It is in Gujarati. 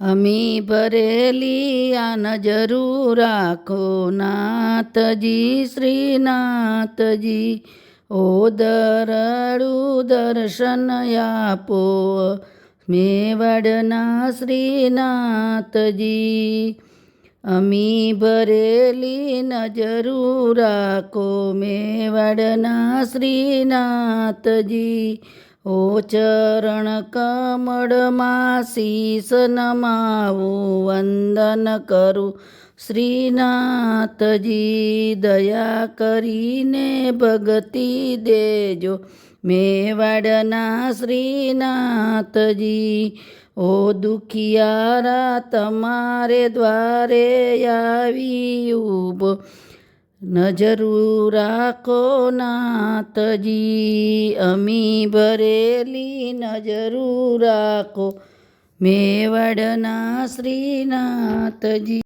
અમી ભરેલી આ નજરું રાખો નાથજી શ્રીનાથજી. ઓ દરડું દર્શન આપો મેવાડના શ્રીનાથજી. અમી ભરેલી નજરું રાખો મેવાડના શ્રીનાથજી. ઓ ચરણ કમળમાં શીશ નમાવું વંદન કરું શ્રીનાથજી. દયા કરીને ભક્તિ દેજો મેવાડના શ્રીનાથજી. ઓ દુખિયારા તમારે દ્વારે આવી ઊભો નજરું રાખો નાથજી. અમી ભરેલી નજરું રાખો મેવાડના શ્રીનાથજી.